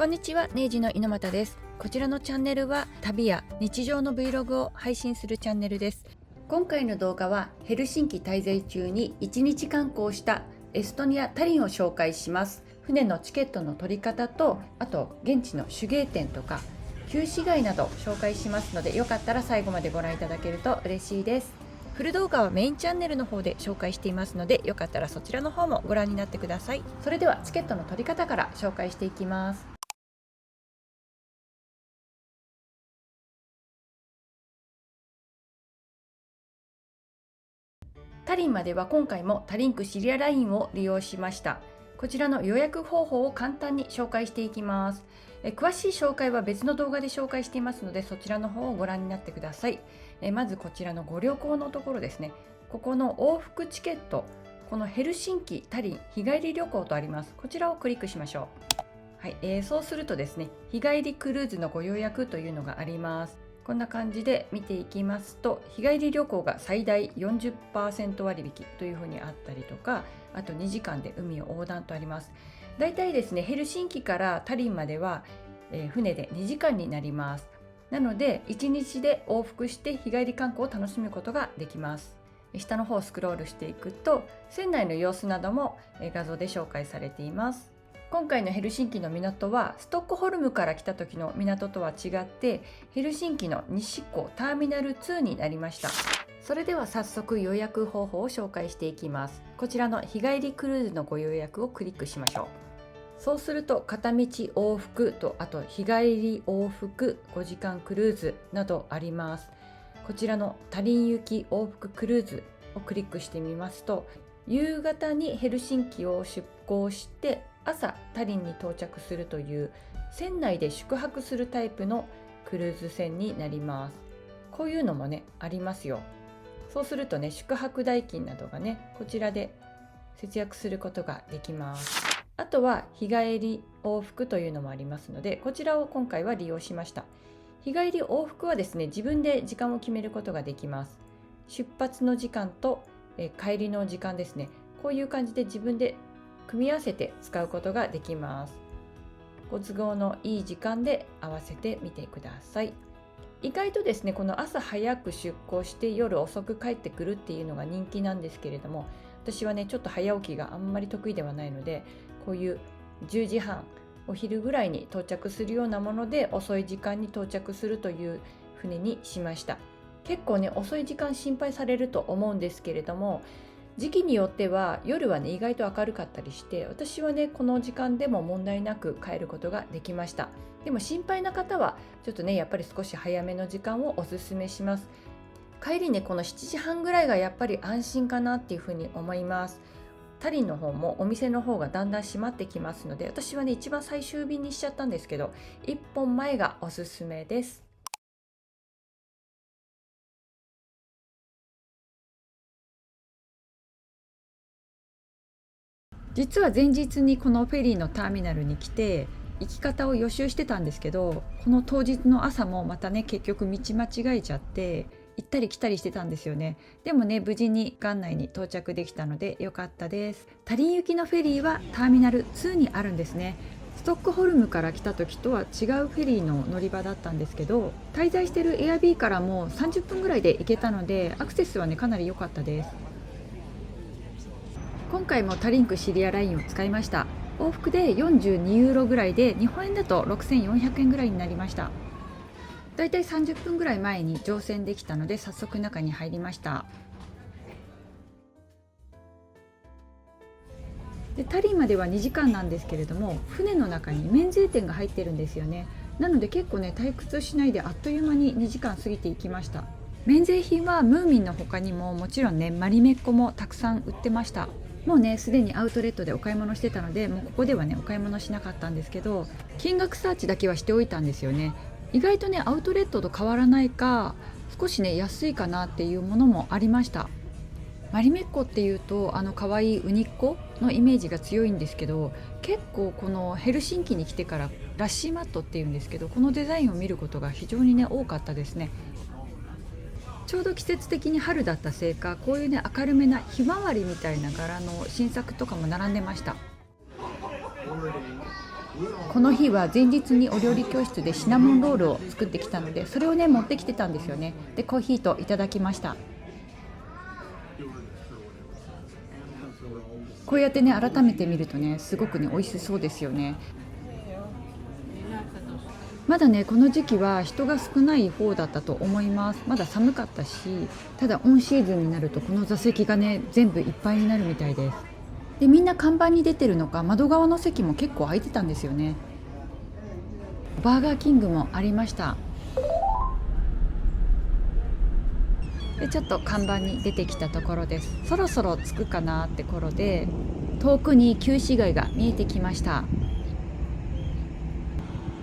こんにちは、ネイジの猪俣です。こちらのチャンネルは旅や日常の Vlog を配信するチャンネルです。今回の動画はヘルシンキ滞在中に1日観光したエストニア・タリンを紹介します。船のチケットの取り方と、あと現地の手芸店とか旧市街など紹介しますので、よかったら最後までご覧いただけると嬉しいです。フル動画はメインチャンネルの方で紹介していますので、よかったらそちらの方もご覧になってください。それではチケットの取り方から紹介していきます。タリンまでは今回もタリンクシリアラインを利用しました。こちらの予約方法を簡単に紹介していきます。詳しい紹介は別の動画で紹介していますので、そちらの方をご覧になってください。まずこちらのご旅行のところですね。ここの往復チケット、このヘルシンキ、タリン日帰り旅行とあります。こちらをクリックしましょう。はい、そうするとですね、日帰りクルーズのご予約というのがあります。こんな感じで見ていきますと、日帰り旅行が最大 40% 割引というふうにあったりとか、あと2時間で海を横断とあります。だいたいですね、ヘルシンキからタリンまでは、船で2時間になります。なので1日で往復して日帰り観光を楽しむことができます。下の方をスクロールしていくと、船内の様子なども画像で紹介されています。今回のヘルシンキの港はストックホルムから来た時の港とは違って、ヘルシンキの西港ターミナル2になりました。それでは早速予約方法を紹介していきます。こちらの日帰りクルーズのご予約をクリックしましょう。そうすると片道往復と、あと日帰り往復5時間クルーズなどあります。こちらのタリン行き往復クルーズをクリックしてみますと、夕方にヘルシンキを出港して朝タリンに到着するという船内で宿泊するタイプのクルーズ船になります。こういうのもねありますよ。そうするとね、宿泊代金などがねこちらで節約することができます。あとは日帰り往復というのもありますので、こちらを今回は利用しました。日帰り往復はですね、自分で時間を決めることができます。出発の時間と帰りの時間ですね。こういう感じで自分で組み合わせて使うことができます。ご都合のいい時間で合わせてみてください。意外とですね、この朝早く出港して夜遅く帰ってくるっていうのが人気なんですけれども、私はねちょっと早起きがあんまり得意ではないので、こういう10時半お昼ぐらいに到着するようなもので、遅い時間に到着するという船にしました。結構ね遅い時間心配されると思うんですけれども、時期によっては夜はね意外と明るかったりして、私はねこの時間でも問題なく帰ることができました。でも心配な方はちょっとねやっぱり少し早めの時間をおすすめします。帰りねこの7時半ぐらいがやっぱり安心かなっていうふうに思います。タリンの方もお店の方がだんだん閉まってきますので、私はね一番最終便にしちゃったんですけど、1本前がおすすめです。実は前日にこのフェリーのターミナルに来て行き方を予習してたんですけど、この当日の朝もまたね結局道間違えちゃって行ったり来たりしてたんですよね。でもね無事に館内に到着できたので良かったです。タリン行きのフェリーはターミナル2にあるんですね。ストックホルムから来た時とは違うフェリーの乗り場だったんですけど、滞在してるエアビーからも30分ぐらいで行けたので、アクセスはねかなり良かったです。今回もタリンクシリアラインを使いました。往復で42ユーロぐらいで、日本円だと6400円ぐらいになりました。だいたい30分ぐらい前に乗船できたので、早速中に入りました。でタリンまでは2時間なんですけれども、船の中に免税店が入ってるんですよね。なので結構ね退屈しないであっという間に2時間過ぎていきました。免税品はムーミンの他にももちろんねマリメッコもたくさん売ってました。もうねすでにアウトレットでお買い物してたので、もうここではねお買い物しなかったんですけど、金額サーチだけはしておいたんですよね。意外とねアウトレットと変わらないか、少しね安いかなっていうものもありました。マリメッコっていうと可愛いウニッコのイメージが強いんですけど、結構このヘルシンキに来てからラッシーマットっていうんですけど、このデザインを見ることが非常にね多かったですね。ちょうど季節的に春だったせいか、こういうね明るめなひまわりみたいな柄の新作とかも並んでました。この日は前日にお料理教室でシナモンロールを作ってきたので、それをね持ってきてたんですよね。でコーヒーといただきました。こうやってね改めて見るとねすごくね美味しそうですよね。まだねこの時期は人が少ない方だったと思います。まだ寒かったし、ただオンシーズンになるとこの座席がね全部いっぱいになるみたいです。でみんな看板に出てるのか窓側の席も結構空いてたんですよね。バーガーキングもありました。でちょっと看板に出てきたところです。そろそろ着くかなって頃で、遠くに旧市街が見えてきました。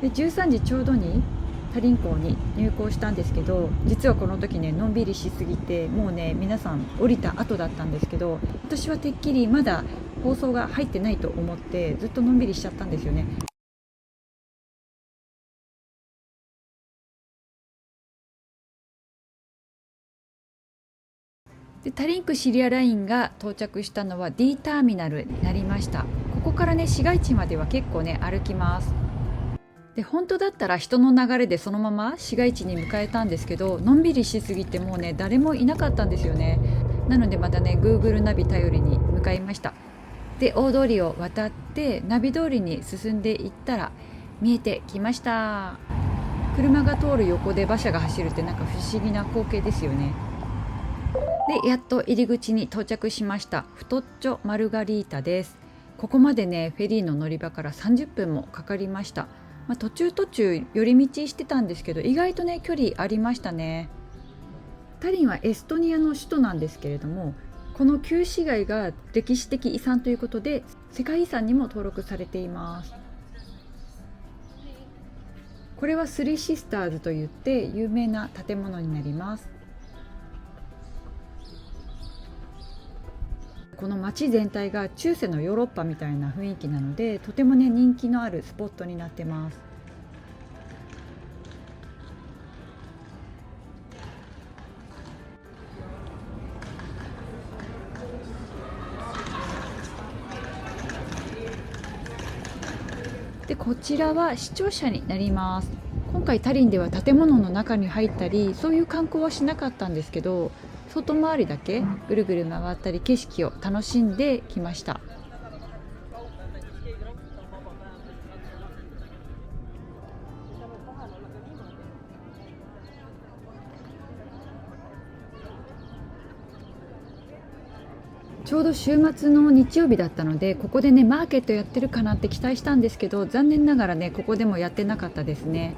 で13時ちょうどにタリン港に入港したんですけど、実はこの時ねのんびりしすぎて、もうね皆さん降りた後だったんですけど、私はてっきりまだ放送が入ってないと思ってずっとのんびりしちゃったんですよね。でタリンクシリアラインが到着したのは D ターミナルになりました。ここからね市街地までは結構ね歩きます。で本当だったら人の流れでそのまま市街地に迎えたんですけど、のんびりしすぎてもうね誰もいなかったんですよね。なのでまたね Google ナビ頼りに向かいました。で大通りを渡ってナビ通りに進んでいったら見えてきました。車が通る横で馬車が走るってなんか不思議な光景ですよね。でやっと入り口に到着しました。フトッチョマルガリータです。ここまでねフェリーの乗り場から30分もかかりました。途中寄り道してたんですけど、意外とね距離ありましたね。タリンはエストニアの首都なんですけれども、この旧市街が歴史的遺産ということで世界遺産にも登録されています。これはスリーシスターズといって有名な建物になります。この街全体が中世のヨーロッパみたいな雰囲気なので、とてもね人気のあるスポットになってます。でこちらは市庁舎になります。今回タリンでは建物の中に入ったりそういう観光はしなかったんですけど、外回りだけぐるぐる回ったり景色を楽しんできました。ちょうど週末の日曜日だったので、ここでねマーケットやってるかなって期待したんですけど、残念ながらねここでもやってなかったですね。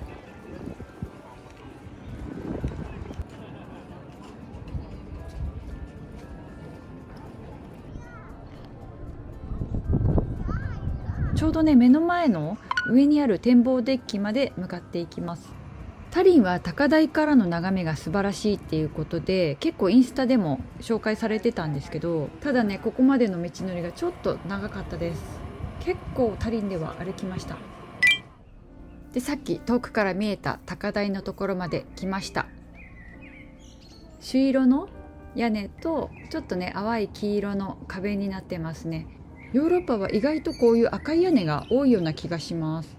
ちょうどね目の前の上にある展望デッキまで向かっていきます。タリンは高台からの眺めが素晴らしいっていうことで結構インスタでも紹介されてたんですけど、ただねここまでの道のりがちょっと長かったです。結構タリンでは歩きました。でさっき遠くから見えた高台のところまで来ました。朱色の屋根とちょっとね淡い黄色の壁になってますね。ヨーロッパは意外とこういう赤い屋根が多いような気がします。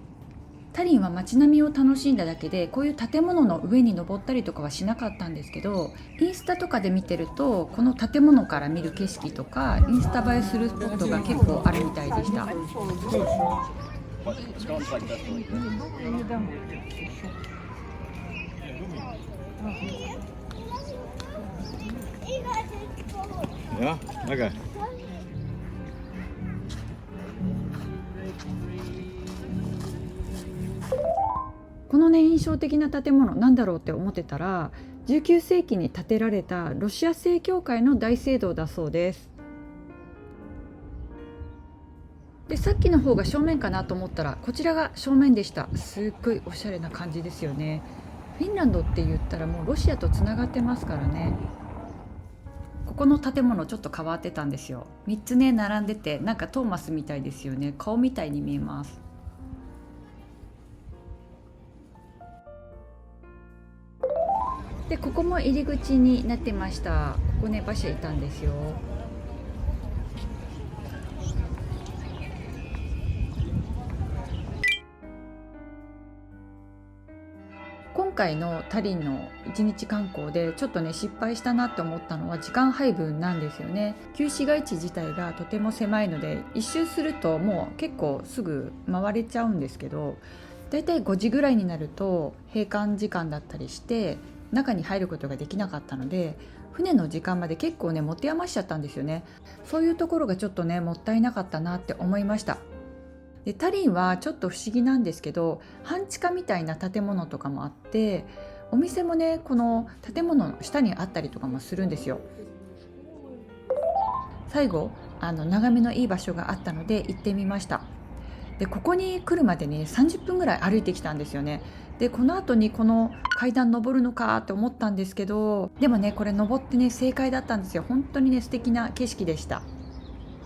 タリンは街並みを楽しんだだけでこういう建物の上に登ったりとかはしなかったんですけど、インスタとかで見てるとこの建物から見る景色とかインスタ映えするスポットが結構あるみたいでした。Ja, okay. このね印象的な建物なんだろうって思ってたら、19世紀に建てられたロシア正教会の大聖堂だそうです。でさっきの方が正面かなと思ったらこちらが正面でした。すっごいおしゃれな感じですよね。フィンランドって言ったらもうロシアとつながってますからね。ここの建物ちょっと変わってたんですよ。3つね並んでてなんかトーマスみたいですよね。顔みたいに見えます。でここも入り口になってました。ここね馬車いたんですよ。回のタリンの1日観光でちょっとね失敗したなって思ったのは時間配分なんですよね。旧市街地自体がとても狭いので一周するともう結構すぐ回れちゃうんですけど、だいたい5時ぐらいになると閉館時間だったりして中に入ることができなかったので、船の時間まで結構ね持て余しちゃったんですよね。そういうところがちょっとねもったいなかったなって思いました。でタリンはちょっと不思議なんですけど、半地下みたいな建物とかもあって、お店もねこの建物の下にあったりとかもするんですよ。最後眺めのいい場所があったので行ってみました。でここに来るまでね30分ぐらい歩いてきたんですよね。でこの後にこの階段登るのかって思ったんですけど、でもねこれ登ってね正解だったんですよ。本当にね素敵な景色でした。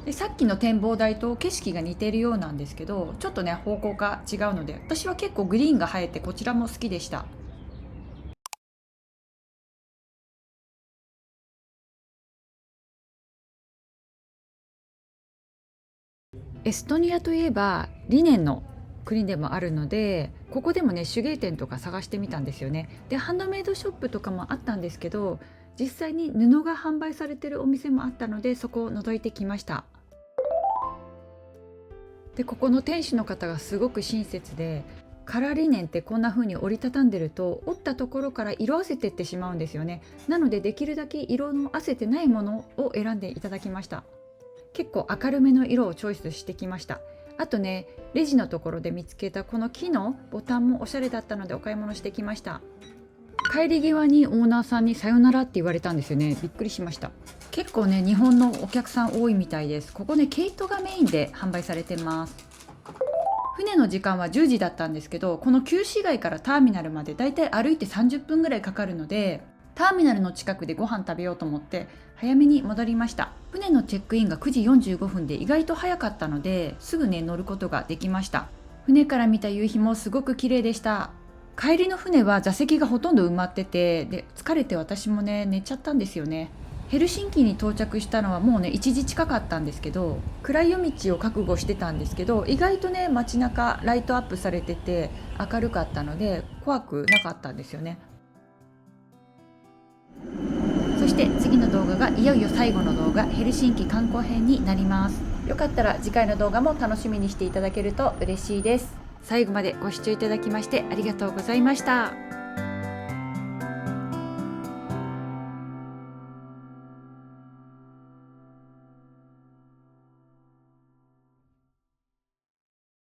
でさっきの展望台と景色が似ているようなんですけど、ちょっとね方向が違うので、私は結構グリーンが映えてこちらも好きでした。エストニアといえばリネンの国でもあるので、ここでもね手芸店とか探してみたんですよね。でハンドメイドショップとかもあったんですけど、実際に布が販売されてるお店もあったのでそこを覗いてきました。でここの店主の方がすごく親切で、カラーリネンってこんな風に折りたたんでると折ったところから色あせてってしまうんですよね。なのでできるだけ色のあせてないものを選んでいただきました。結構明るめの色をチョイスしてきました。あとねレジのところで見つけたこの木のボタンもおしゃれだったのでお買い物してきました。帰り際にオーナーさんにさよならって言われたんですよね。びっくりしました。結構ね日本のお客さん多いみたいです。ここね毛糸がメインで販売されてます。船の時間は10時だったんですけど、この旧市街からターミナルまでだいたい歩いて30分ぐらいかかるので、ターミナルの近くでご飯食べようと思って早めに戻りました。船のチェックインが9時45分で意外と早かったのですぐね乗ることができました。船から見た夕日もすごく綺麗でした。帰りの船は座席がほとんど埋まってて、で疲れて私もね寝ちゃったんですよね。ヘルシンキに到着したのはもうね1時近かったんですけど、暗い夜道を覚悟してたんですけど、意外とね街中ライトアップされてて明るかったので怖くなかったんですよね。そして次の動画がいよいよ最後の動画、ヘルシンキ観光編になります。よかったら次回の動画も楽しみにしていただけると嬉しいです。最後までご視聴いただきましてありがとうございました。